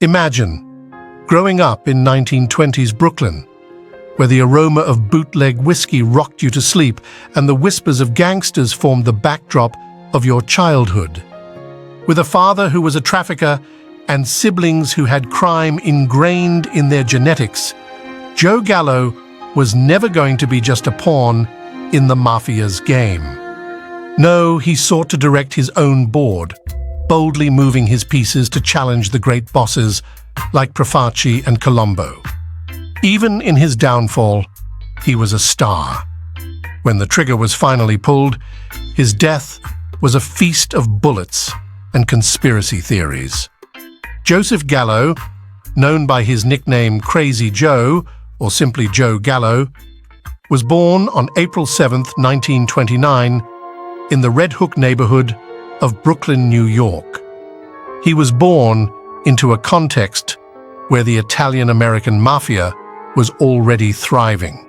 Imagine growing up in 1920s Brooklyn, where the aroma of bootleg whiskey rocked you to sleep and the whispers of gangsters formed the backdrop of your childhood. With a father who was a trafficker and siblings who had crime ingrained in their genetics, Joe Gallo was never going to be just a pawn in the mafia's game. No, he sought to direct his own board, boldly moving his pieces to challenge the great bosses like Profaci and Colombo. Even in his downfall, he was a star. When the trigger was finally pulled, his death was a feast of bullets and conspiracy theories. Joseph Gallo, known by his nickname Crazy Joe, or simply Joe Gallo, was born on April 7, 1929, in the Red Hook neighborhood of Brooklyn, New York. He was born into a context where the Italian-American Mafia was already thriving.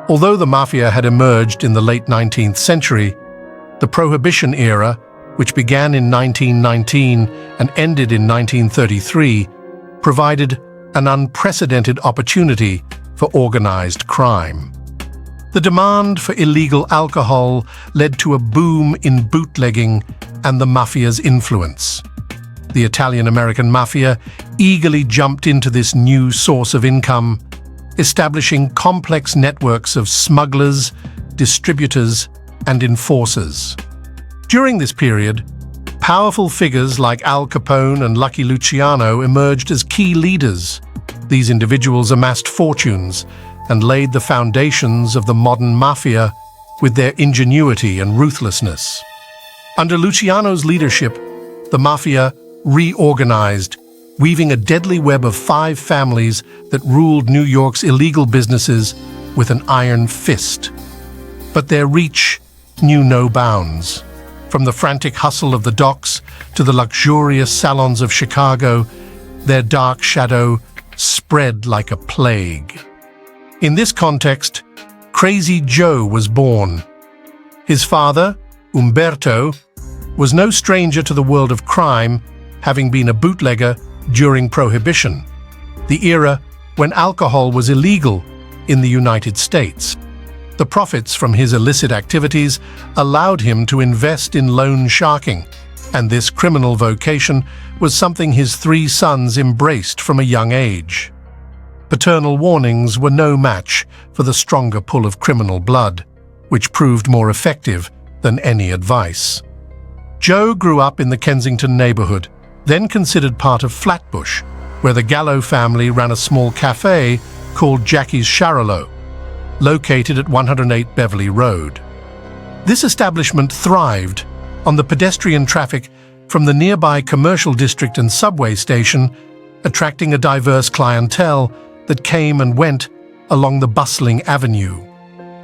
Although the Mafia had emerged in the late 19th century, the Prohibition era, which began in 1919 and ended in 1933, provided an unprecedented opportunity for organized crime. The demand for illegal alcohol led to a boom in bootlegging and the Mafia's influence. The Italian-American Mafia eagerly jumped into this new source of income, establishing complex networks of smugglers, distributors, and enforcers. During this period, powerful figures like Al Capone and Lucky Luciano emerged as key leaders. These individuals amassed fortunes and laid the foundations of the modern mafia with their ingenuity and ruthlessness. Under Luciano's leadership, the mafia reorganized, weaving a deadly web of 5 families that ruled New York's illegal businesses with an iron fist. But their reach knew no bounds. From the frantic hustle of the docks to the luxurious salons of Chicago, their dark shadow spread like a plague. In this context, Crazy Joe was born. His father, Umberto, was no stranger to the world of crime, having been a bootlegger during Prohibition, the era when alcohol was illegal in the United States. The profits from his illicit activities allowed him to invest in loan sharking, and this criminal vocation was something his 3 sons embraced from a young age. Paternal warnings were no match for the stronger pull of criminal blood, which proved more effective than any advice. Joe grew up in the Kensington neighborhood, then considered part of Flatbush, where the Gallo family ran a small cafe called Jackie's Charolo, located at 108 Beverly Road. This establishment thrived on the pedestrian traffic from the nearby commercial district and subway station, attracting a diverse clientele that came and went along the bustling avenue.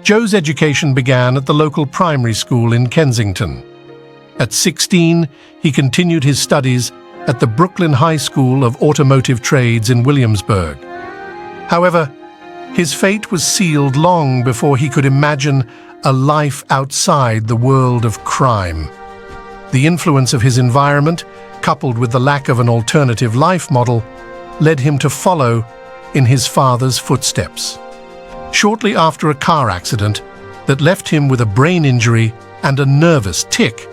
Joe's education began at the local primary school in Kensington. At 16, he continued his studies at the Brooklyn High School of Automotive Trades in Williamsburg. However, his fate was sealed long before he could imagine a life outside the world of crime. The influence of his environment, coupled with the lack of an alternative life model, led him to follow in his father's footsteps. Shortly after a car accident that left him with a brain injury and a nervous tic,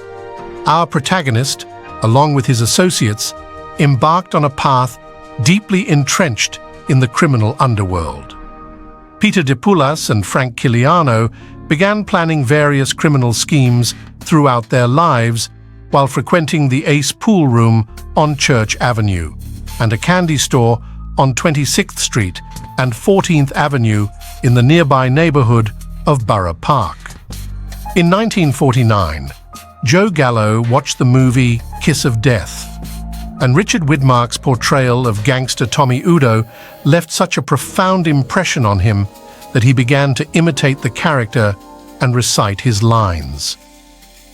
our protagonist, along with his associates, embarked on a path deeply entrenched in the criminal underworld. Peter DePoulas and Frank Kiliano began planning various criminal schemes throughout their lives while frequenting the Ace Pool Room on Church Avenue and a candy store on 26th Street and 14th Avenue in the nearby neighborhood of Borough Park. In 1949, Joe Gallo watched the movie Kiss of Death, and Richard Widmark's portrayal of gangster Tommy Udo left such a profound impression on him that he began to imitate the character and recite his lines.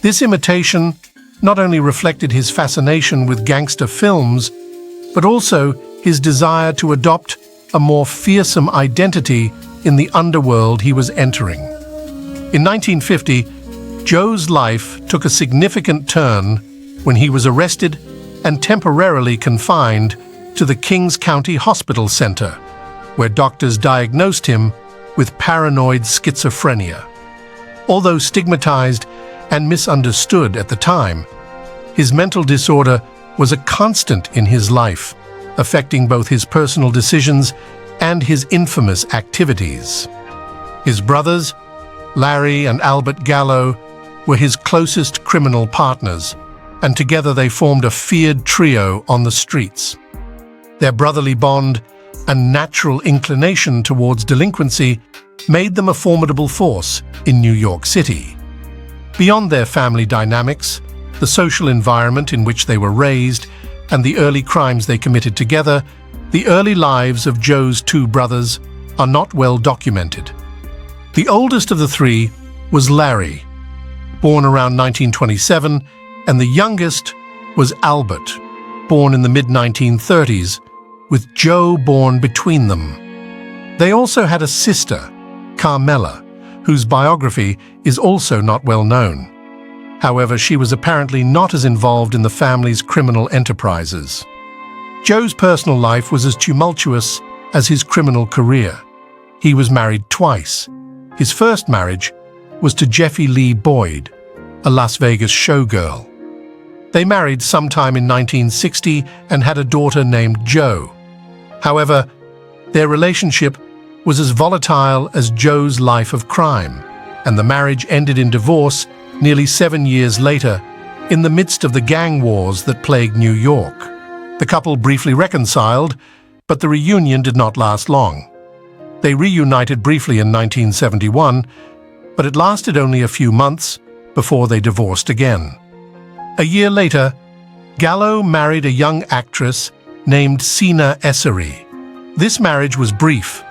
This imitation not only reflected his fascination with gangster films, but also his desire to adopt a more fearsome identity in the underworld he was entering. In 1950, Joe's life took a significant turn when he was arrested and temporarily confined to the Kings County Hospital Center, where doctors diagnosed him with paranoid schizophrenia. Although stigmatized and misunderstood at the time, his mental disorder was a constant in his life, affecting both his personal decisions and his infamous activities. His brothers, Larry and Albert Gallo, were his closest criminal partners, and together they formed a feared trio on the streets. Their brotherly bond and natural inclination towards delinquency made them a formidable force in New York City. Beyond their family dynamics, the social environment in which they were raised, and the early crimes they committed together, the early lives of Joe's two brothers are not well documented. The oldest of the three was Larry, born around 1927, and the youngest was Albert, born in the mid-1930s, with Joe born between them. They also had a sister, Carmela, whose biography is also not well known. However, she was apparently not as involved in the family's criminal enterprises. Joe's personal life was as tumultuous as his criminal career. He was married twice. His first marriage was to Jeffy Lee Boyd, a Las Vegas showgirl. They married sometime in 1960 and had a daughter named Jo. However, their relationship was as volatile as Joe's life of crime, and the marriage ended in divorce nearly 7 years later, in the midst of the gang wars that plagued New York. The couple briefly reconciled, but the reunion did not last long. They reunited briefly in 1971, but it lasted only a few months before they divorced again. A year later, Gallo married a young actress named Sina Esseri. This marriage was brief,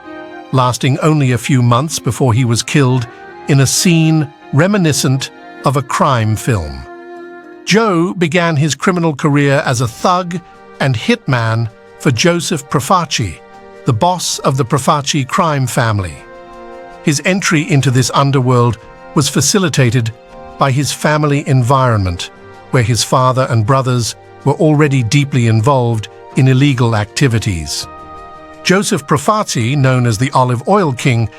lasting only a few months before he was killed in a scene reminiscent of a crime film. Joe began his criminal career as a thug and hitman for Joseph Profaci, the boss of the Profaci crime family. His entry into this underworld was facilitated by his family environment, where his father and brothers were already deeply involved in illegal activities. Joseph Profaci, known as the Olive Oil King,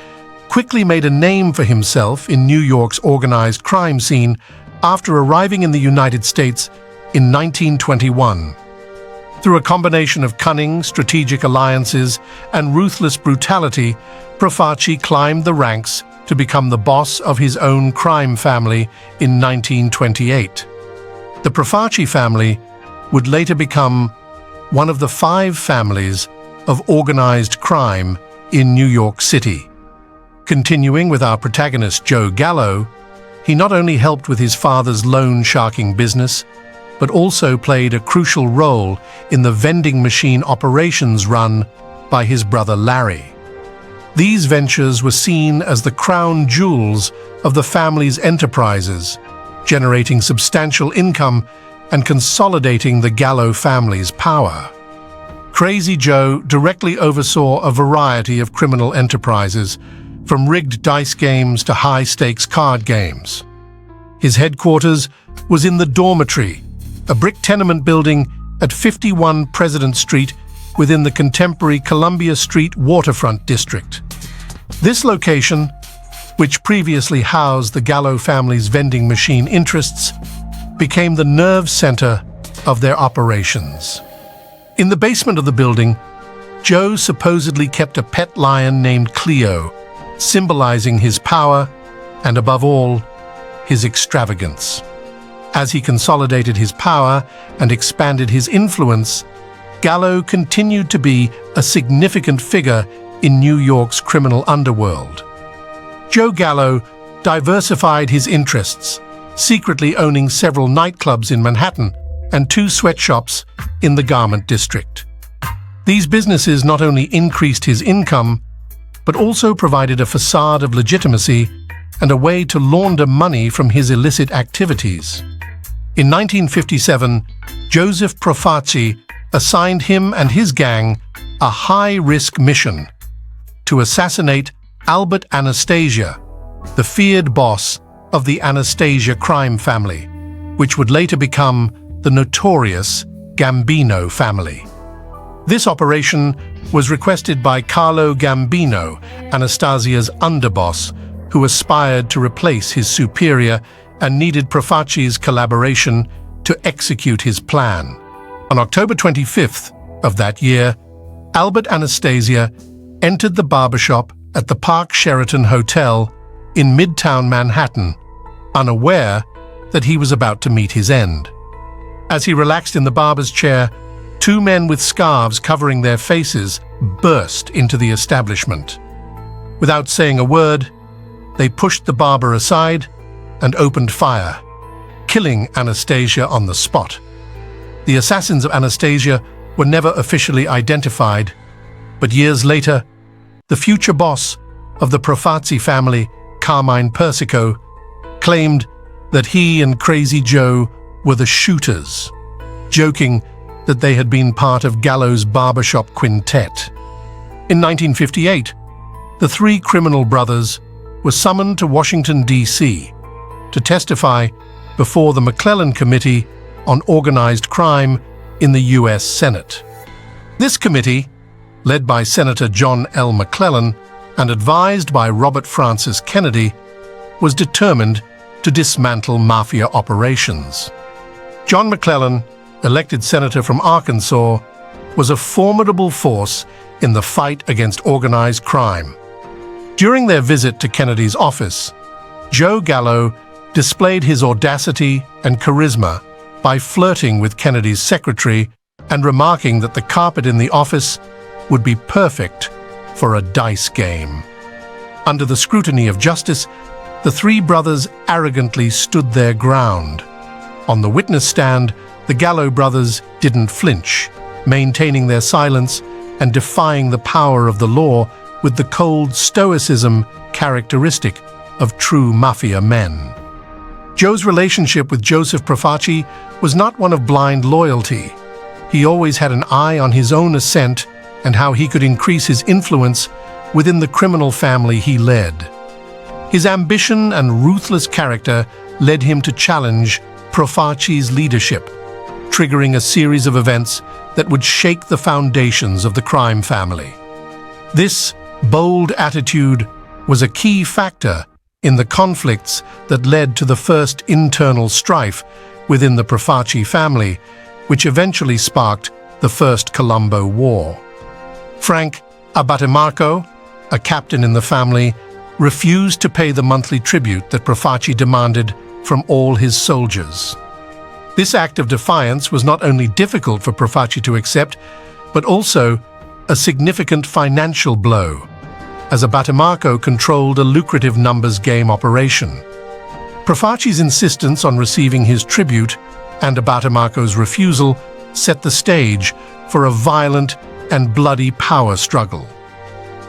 quickly made a name for himself in New York's organized crime scene after arriving in the United States in 1921. Through a combination of cunning, strategic alliances, and ruthless brutality, Profaci climbed the ranks to become the boss of his own crime family in 1928. The Profaci family would later become one of the 5 families of organized crime in New York City. Continuing with our protagonist Joe Gallo, he not only helped with his father's loan sharking business, but also played a crucial role in the vending machine operations run by his brother Larry. These ventures were seen as the crown jewels of the family's enterprises, generating substantial income and consolidating the Gallo family's power. Crazy Joe directly oversaw a variety of criminal enterprises, from rigged dice games to high-stakes card games. His headquarters was in the Dormitory, a brick tenement building at 51 President Street within the contemporary Columbia Street waterfront district. This location, which previously housed the Gallo family's vending machine interests, became the nerve center of their operations. In the basement of the building, Joe supposedly kept a pet lion named Cleo, symbolizing his power and, above all, his extravagance. As he consolidated his power and expanded his influence, Gallo continued to be a significant figure in New York's criminal underworld. Joe Gallo diversified his interests, secretly owning several nightclubs in Manhattan and 2 sweatshops in the Garment District. These businesses not only increased his income, but also provided a facade of legitimacy and a way to launder money from his illicit activities. In 1957, Joseph Profaci assigned him and his gang a high-risk mission to assassinate Albert Anastasia, the feared boss of the Anastasia crime family, which would later become the notorious Gambino family. This operation was requested by Carlo Gambino, Anastasia's underboss, who aspired to replace his superior and needed Profaci's collaboration to execute his plan. On October 25th of that year, Albert Anastasia entered the barbershop at the Park Sheraton Hotel in Midtown Manhattan, unaware that he was about to meet his end. As he relaxed in the barber's chair, two men with scarves covering their faces burst into the establishment. Without saying a word, they pushed the barber aside and opened fire, killing Anastasia on the spot. The assassins of Anastasia were never officially identified, but years later, the future boss of the Profaci family, Carmine Persico, claimed that he and Crazy Joe were the shooters, joking that they had been part of Gallo's barbershop quintet. In 1958, the three criminal brothers were summoned to Washington, D.C. to testify before the McClellan Committee on Organized Crime in the U.S. Senate. This committee, led by Senator John L. McClellan and advised by Robert Francis Kennedy, was determined to dismantle mafia operations. John McClellan, elected senator from Arkansas, was a formidable force in the fight against organized crime. During their visit to Kennedy's office, Joe Gallo displayed his audacity and charisma by flirting with Kennedy's secretary and remarking that the carpet in the office would be perfect for a dice game. Under the scrutiny of justice, the three brothers arrogantly stood their ground. On the witness stand, the Gallo brothers didn't flinch, maintaining their silence and defying the power of the law with the cold stoicism characteristic of true mafia men. Joe's relationship with Joseph Profaci was not one of blind loyalty. He always had an eye on his own ascent and how he could increase his influence within the criminal family he led. His ambition and ruthless character led him to challenge Profaci's leadership, triggering a series of events that would shake the foundations of the crime family. This bold attitude was a key factor in the conflicts that led to the first internal strife within the Profaci family, which eventually sparked the First Colombo War. Frank Abbatemarco, a captain in the family, refused to pay the monthly tribute that Profaci demanded from all his soldiers. This act of defiance was not only difficult for Profaci to accept, but also a significant financial blow, as Abbatemarco controlled a lucrative numbers game operation. Profaci's insistence on receiving his tribute and Abbatemarco's refusal set the stage for a violent and bloody power struggle.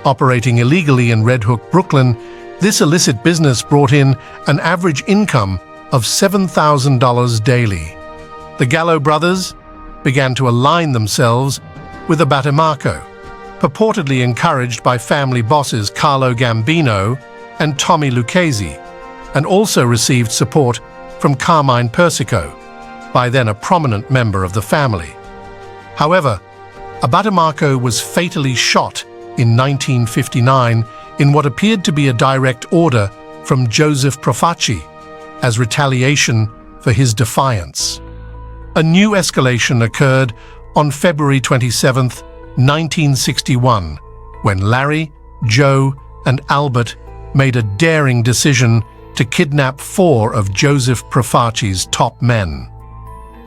Operating illegally in Red Hook, Brooklyn, this illicit business brought in an average income of $7,000 daily. The Gallo brothers began to align themselves with Abbatemarco, purportedly encouraged by family bosses Carlo Gambino and Tommy Lucchese, and also received support from Carmine Persico, by then a prominent member of the family. However, Abbatemarco was fatally shot in 1959 in what appeared to be a direct order from Joseph Profaci as retaliation for his defiance. A new escalation occurred on February 27, 1961, when Larry, Joe, and Albert made a daring decision to kidnap 4 of Joseph Profaci's top men.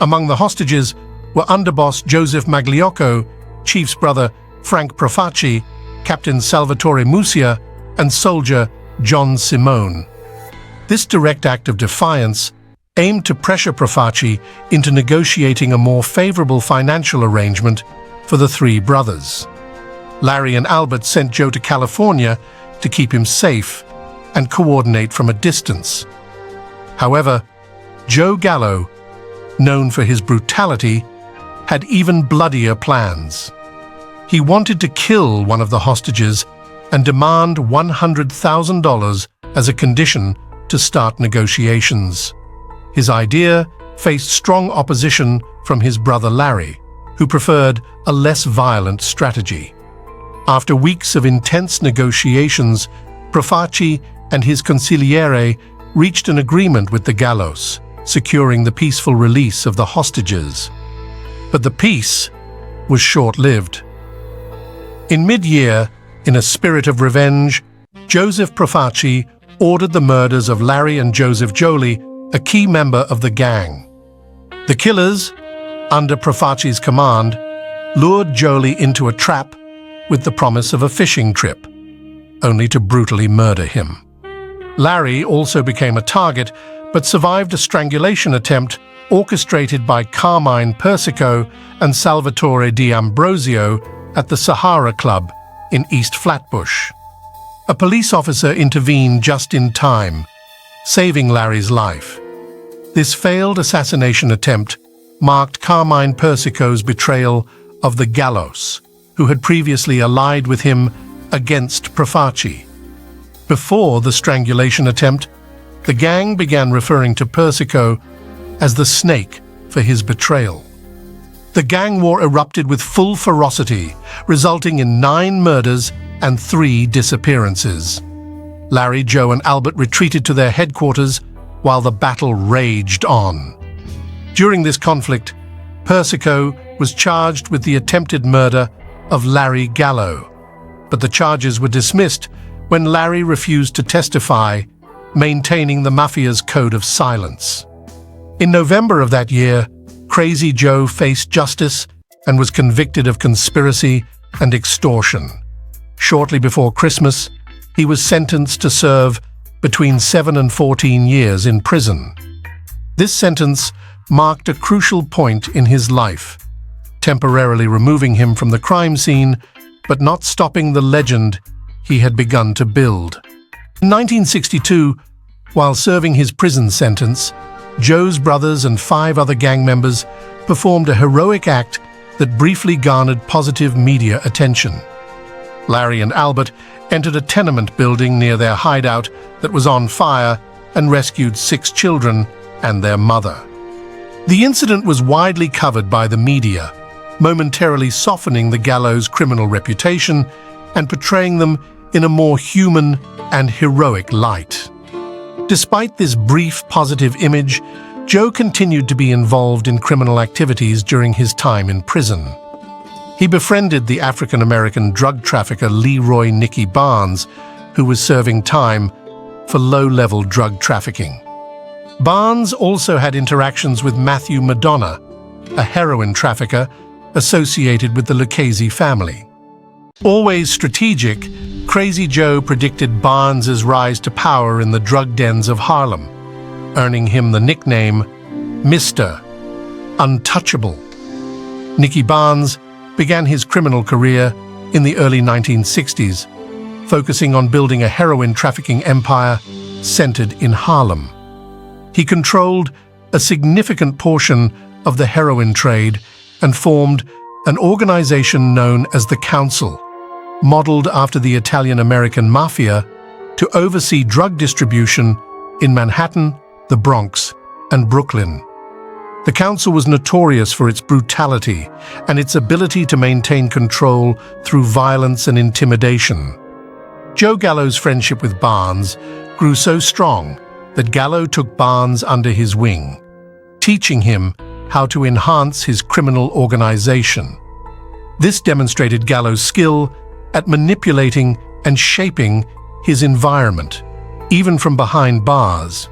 Among the hostages were underboss Joseph Magliocco, chief's brother Frank Profaci, Captain Salvatore Musia, and soldier John Simone. This direct act of defiance aimed to pressure Profaci into negotiating a more favorable financial arrangement for the 3 brothers. Larry and Albert sent Joe to California to keep him safe and coordinate from a distance. However, Joe Gallo, known for his brutality, had even bloodier plans. He wanted to kill one of the hostages and demand $100,000 as a condition to start negotiations. His idea faced strong opposition from his brother Larry, who preferred a less violent strategy. After weeks of intense negotiations, Profaci and his consigliere reached an agreement with the Gallos, securing the peaceful release of the hostages. But the peace was short-lived. In mid-year, in a spirit of revenge, Joseph Profaci ordered the murders of Larry and Joseph Joly, a key member of the gang. The killers, under Profaci's command, lured Joly into a trap with the promise of a fishing trip, only to brutally murder him. Larry also became a target, but survived a strangulation attempt orchestrated by Carmine Persico and Salvatore D'Ambrosio at the Sahara Club in East Flatbush. A police officer intervened just in time, saving Larry's life. This failed assassination attempt marked Carmine Persico's betrayal of the Gallos, who had previously allied with him against Profaci. Before the strangulation attempt, the gang began referring to Persico as the Snake for his betrayal. The gang war erupted with full ferocity, resulting in 9 murders and 3 disappearances. Larry, Joe, and Albert retreated to their headquarters while the battle raged on. During this conflict, Persico was charged with the attempted murder of Larry Gallo, but the charges were dismissed when Larry refused to testify, maintaining the Mafia's code of silence. In November of that year, Crazy Joe faced justice and was convicted of conspiracy and extortion. Shortly before Christmas, he was sentenced to serve between 7 and 14 years in prison. This sentence marked a crucial point in his life, temporarily removing him from the crime scene, but not stopping the legend he had begun to build. In 1962, while serving his prison sentence, Joe's brothers and 5 other gang members performed a heroic act that briefly garnered positive media attention. Larry and Albert entered a tenement building near their hideout that was on fire and rescued 6 children and their mother. The incident was widely covered by the media, momentarily softening the Gallos' criminal reputation and portraying them in a more human and heroic light. Despite this brief positive image, Joe continued to be involved in criminal activities during his time in prison. He befriended the African-American drug trafficker Leroy "Nicky" Barnes, who was serving time for low-level drug trafficking. Barnes also had interactions with Matthew Madonna, a heroin trafficker associated with the Lucchese family. Always strategic, Crazy Joe predicted Barnes's rise to power in the drug dens of Harlem, earning him the nickname Mr. Untouchable. Nicky Barnes began his criminal career in the early 1960s, focusing on building a heroin trafficking empire centered in Harlem. He controlled a significant portion of the heroin trade and formed an organization known as the Council, modeled after the Italian-American Mafia, to oversee drug distribution in Manhattan, the Bronx, and Brooklyn. The Council was notorious for its brutality and its ability to maintain control through violence and intimidation. Joe Gallo's friendship with Barnes grew so strong that Gallo took Barnes under his wing, teaching him how to enhance his criminal organization. This demonstrated Gallo's skill at manipulating and shaping his environment, even from behind bars.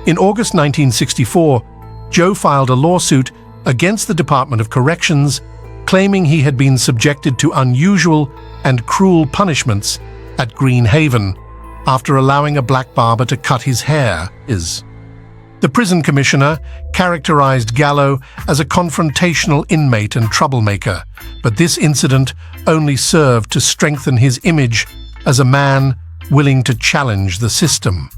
In August 1964, Joe filed a lawsuit against the Department of Corrections, claiming he had been subjected to unusual and cruel punishments at Green Haven after allowing a black barber to cut his hair. The prison commissioner characterized Gallo as a confrontational inmate and troublemaker, but this incident only served to strengthen his image as a man willing to challenge the system.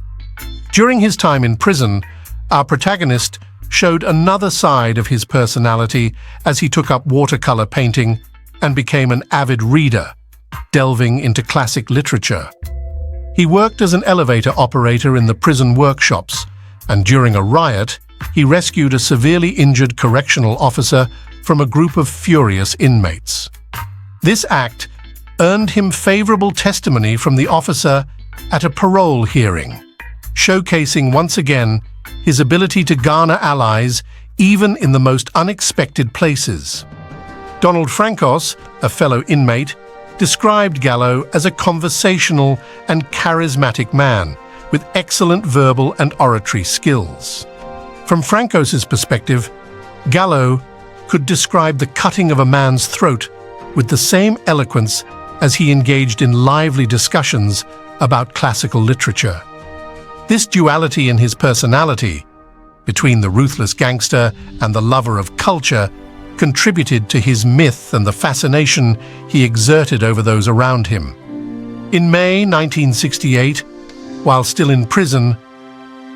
During his time in prison, our protagonist showed another side of his personality as he took up watercolor painting and became an avid reader, delving into classic literature. He worked as an elevator operator in the prison workshops, and during a riot, he rescued a severely injured correctional officer from a group of furious inmates. This act earned him favorable testimony from the officer at a parole hearing, showcasing once again his ability to garner allies even in the most unexpected places. Donald Francos, a fellow inmate, described Gallo as a conversational and charismatic man with excellent verbal and oratory skills. From Francos's perspective, Gallo could describe the cutting of a man's throat with the same eloquence as he engaged in lively discussions about classical literature. This duality in his personality, between the ruthless gangster and the lover of culture, contributed to his myth and the fascination he exerted over those around him. In May 1968, while still in prison,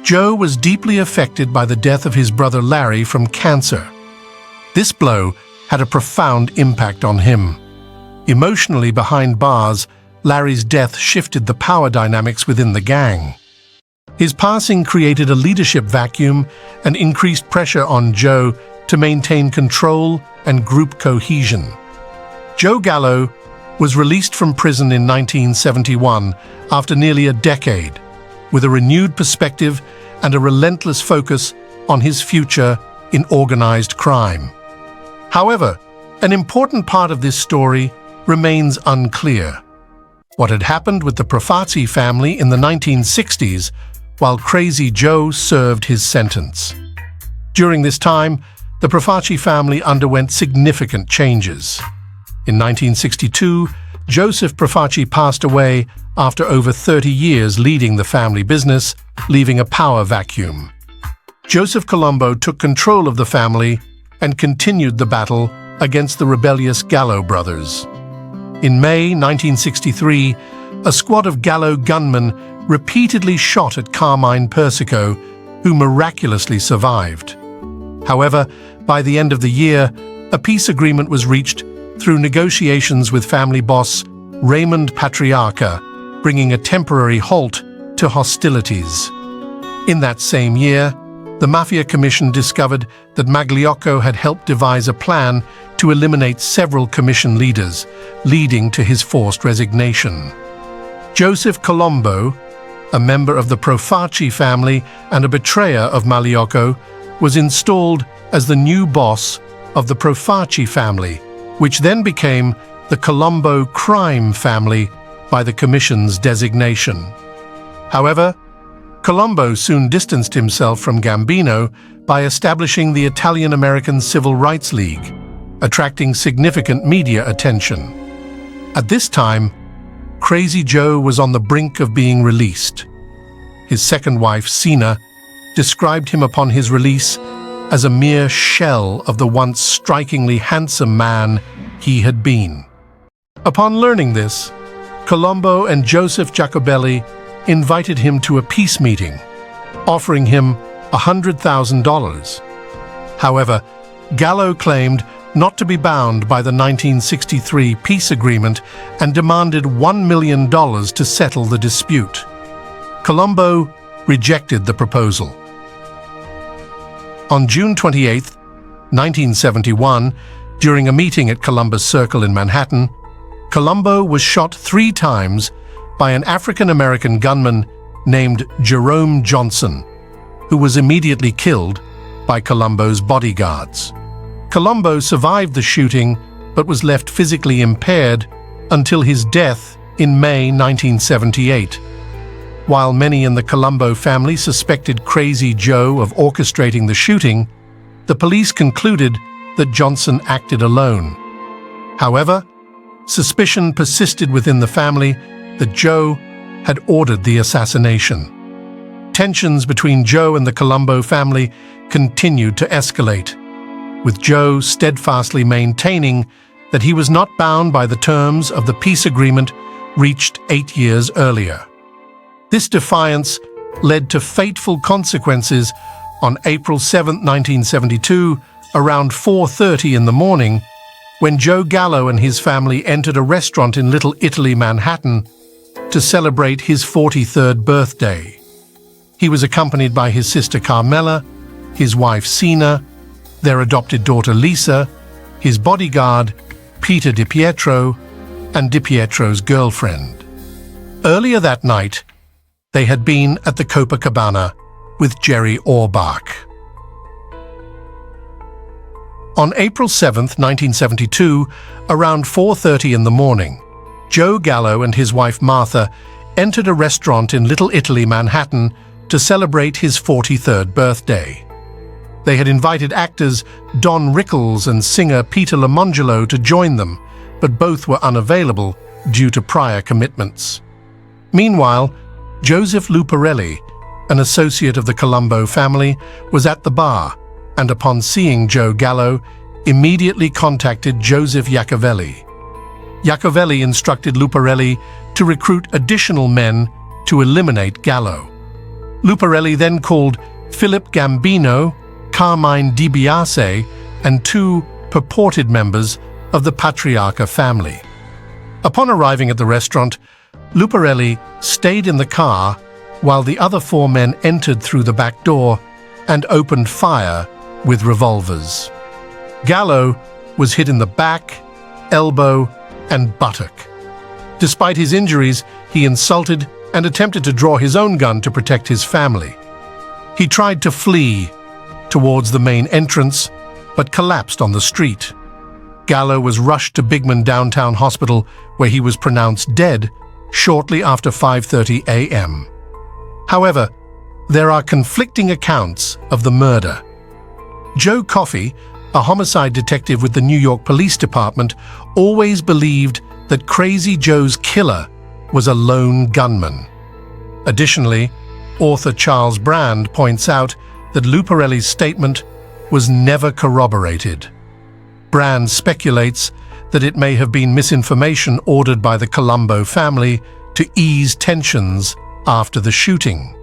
Joe was deeply affected by the death of his brother Larry from cancer. This blow had a profound impact on him. Emotionally behind bars, Larry's death shifted the power dynamics within the gang. His passing created a leadership vacuum and increased pressure on Joe to maintain control and group cohesion. Joe Gallo was released from prison in 1971 after nearly a decade, with a renewed perspective and a relentless focus on his future in organized crime. However, an important part of this story remains unclear. What had happened with the Profaci family in the 1960s while Crazy Joe served his sentence? During this time, the Profaci family underwent significant changes. In 1962, Joseph Profaci passed away after over 30 years leading the family business, leaving a power vacuum. Joseph Colombo took control of the family and continued the battle against the rebellious Gallo brothers. In May 1963, a squad of Gallo gunmen repeatedly shot at Carmine Persico, who miraculously survived. However, by the end of the year, a peace agreement was reached through negotiations with family boss Raymond Patriarca, bringing a temporary halt to hostilities. In that same year, the Mafia Commission discovered that Magliocco had helped devise a plan to eliminate several commission leaders, leading to his forced resignation. Joseph Colombo, a member of the Profaci family and a betrayer of Magliocco, was installed as the new boss of the Profaci family, which then became the Colombo crime family by the Commission's designation. However, Colombo soon distanced himself from Gambino by establishing the Italian-American Civil Rights League, attracting significant media attention. At this time, Crazy Joe was on the brink of being released. His second wife, Sina, described him upon his release as a mere shell of the once strikingly handsome man he had been. Upon learning this, Colombo and Joseph Jacobelli invited him to a peace meeting, offering him $100,000. However, Gallo claimed not to be bound by the 1963 peace agreement and demanded $1 million to settle the dispute. Colombo rejected the proposal. On June 28, 1971, during a meeting at Columbus Circle in Manhattan, Colombo was shot 3 times by an African-American gunman named Jerome Johnson, who was immediately killed by Colombo's bodyguards. Colombo survived the shooting but was left physically impaired until his death in May 1978. While many in the Colombo family suspected Crazy Joe of orchestrating the shooting, the police concluded that Johnson acted alone. However, suspicion persisted within the family that Joe had ordered the assassination. Tensions between Joe and the Colombo family continued to escalate, with Joe steadfastly maintaining that he was not bound by the terms of the peace agreement reached 8 years earlier. This defiance led to fateful consequences on April 7, 1972, around 4:30 in the morning, when Joe Gallo and his family entered a restaurant in Little Italy, Manhattan, to celebrate his 43rd birthday. He was accompanied by his sister Carmela, his wife Sina, their adopted daughter Lisa, his bodyguard, Peter DiPietro, and DiPietro's girlfriend. Earlier that night, they had been at the Copacabana with Jerry Orbach. On April 7, 1972, around 4:30 in the morning, Joe Gallo and his wife Martha entered a restaurant in Little Italy, Manhattan, to celebrate his 43rd birthday. They had invited actors Don Rickles and singer Peter Lamangelo to join them, but both were unavailable due to prior commitments. Meanwhile, Joseph Luparelli, an associate of the Colombo family, was at the bar and, upon seeing Joe Gallo, immediately contacted Joseph Iacovelli. Iacovelli instructed Luparelli to recruit additional men to eliminate Gallo. Luparelli then called Philip Gambino, Carmine DiBiase, and 2 purported members of the Patriarca family. Upon arriving at the restaurant, Luparelli stayed in the car while the other 4 men entered through the back door and opened fire with revolvers. Gallo was hit in the back, elbow, and buttock. Despite his injuries, he insulted and attempted to draw his own gun to protect his family. He tried to flee towards the main entrance, but collapsed on the street. Gallo was rushed to Bigman Downtown Hospital, where he was pronounced dead shortly after 5:30 a.m. However, there are conflicting accounts of the murder. Joe Coffey, a homicide detective with the New York Police Department, always believed that Crazy Joe's killer was a lone gunman. Additionally, author Charles Brand points out that Luparelli's statement was never corroborated. Brand speculates that it may have been misinformation ordered by the Colombo family to ease tensions after the shooting.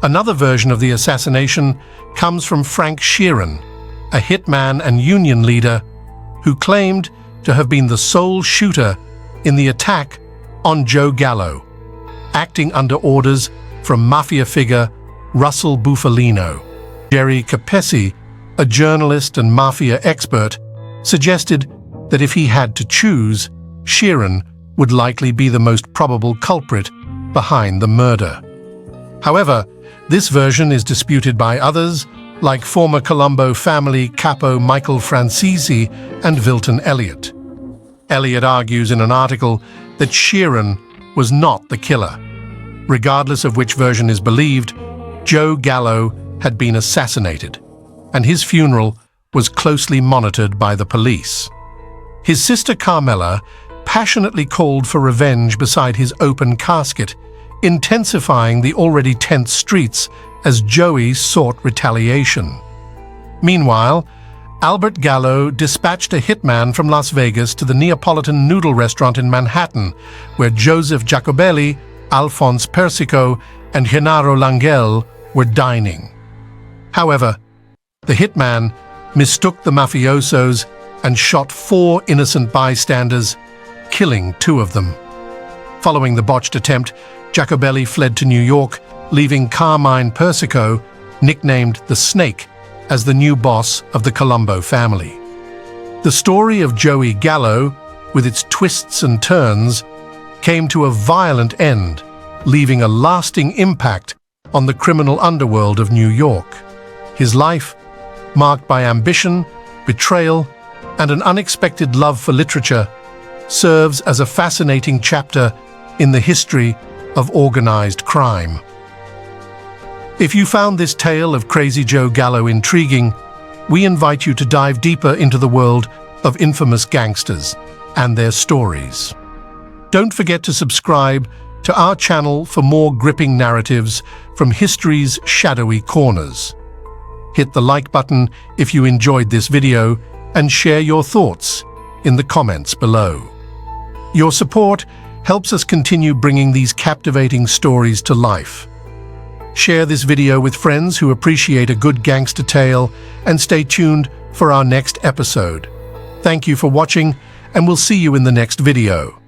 Another version of the assassination comes from Frank Sheeran, a hitman and union leader who claimed to have been the sole shooter in the attack on Joe Gallo, acting under orders from mafia figure Russell Bufalino. Jerry Capesi, a journalist and mafia expert, suggested that if he had to choose, Sheeran would likely be the most probable culprit behind the murder. However, this version is disputed by others, like former Colombo family capo Michael Francisi and Vilton Elliott. Elliott argues in an article that Sheeran was not the killer. Regardless of which version is believed, Joe Gallo had been assassinated, and his funeral was closely monitored by the police. His sister Carmela passionately called for revenge beside his open casket, intensifying the already tense streets as Joey sought retaliation. Meanwhile, Albert Gallo dispatched a hitman from Las Vegas to the Neapolitan noodle restaurant in Manhattan, where Joseph Jacobelli, Alphonse Persico, and Genaro Langell were dining. However, the hitman mistook the mafiosos and shot 4 innocent bystanders, killing 2 of them. Following the botched attempt, Jacobelli fled to New York, leaving Carmine Persico, nicknamed the Snake, as the new boss of the Colombo family. The story of Joey Gallo, with its twists and turns, came to a violent end, leaving a lasting impact on the criminal underworld of New York. His life, marked by ambition, betrayal, and an unexpected love for literature, serves as a fascinating chapter in the history of organized crime. If you found this tale of Crazy Joe Gallo intriguing, we invite you to dive deeper into the world of infamous gangsters and their stories. Don't forget to subscribe to our channel for more gripping narratives from history's shadowy corners. Hit the like button if you enjoyed this video and share your thoughts in the comments below. Your support helps us continue bringing these captivating stories to life. Share this video with friends who appreciate a good gangster tale, and stay tuned for our next episode. Thank you for watching, and we'll see you in the next video.